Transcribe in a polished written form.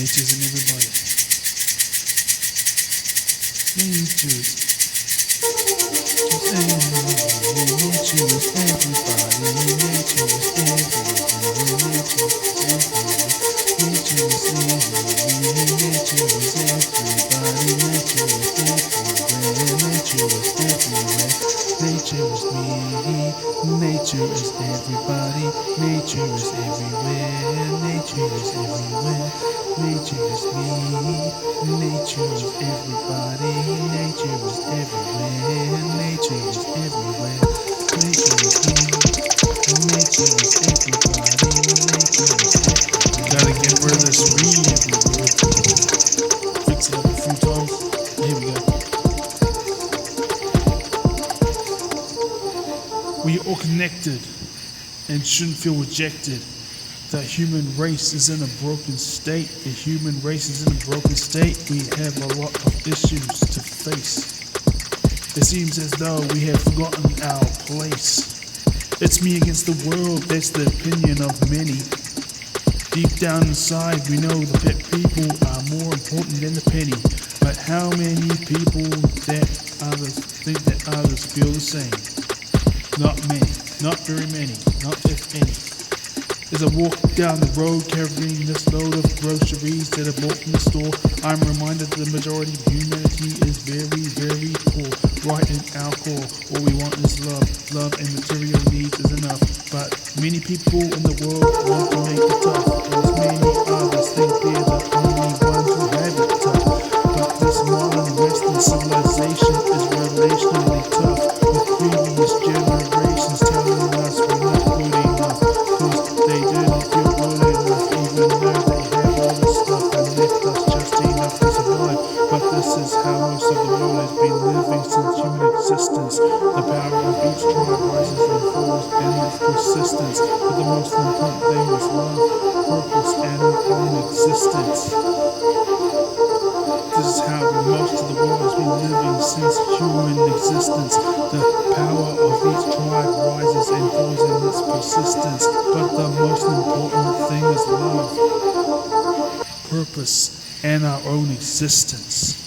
Nature's in everybody. Nature is nature is everybody. Nature is everywhere. Nature is everywhere. Nature is everywhere. Nature is everybody. Nature is everywhere. Nature is everywhere. Nature is me. Nature is everybody. Nature is everywhere. Nature is everywhere. Nature is me. Nature is everybody. Nature is everywhere. Nature is everywhere. Nature is me. Nature is everybody. Nature is everywhere. Gotta get rid of this weed. Fix it up a few times. Here we go. We are all connected and shouldn't feel rejected. The human race is in a broken state. The human race is in a broken state. We have a lot of issues to face. It seems as though we have forgotten our place. It's me against the world, that's the opinion of many. Deep down inside, we know the pet people are more important than the penny. But how many people that others think that others feel the same? Not many, not very many, not if any. As I walk down the road carrying this load of groceries that I bought from the store, I'm reminded that the majority of humanity is very, very poor. Right in our core, all we want is love. Love and material needs is enough. But many people in the world want to make it tough. Whereas many others think they're the only ones who have it tough. But this modern Western civilization is relationally tough. With previous generations telling us we're not good enough. Cause they didn't feel good enough, even though they have all this stuff and left us just enough to survive. But this is how most of the world has been living since human existence. The power of each tribe rises and falls in its persistence. But the most important thing is love, purpose, and our own existence. This is how most of the world has been living since human existence. The power of each tribe rises and falls in its persistence. But the most important thing is love, purpose, and our own existence.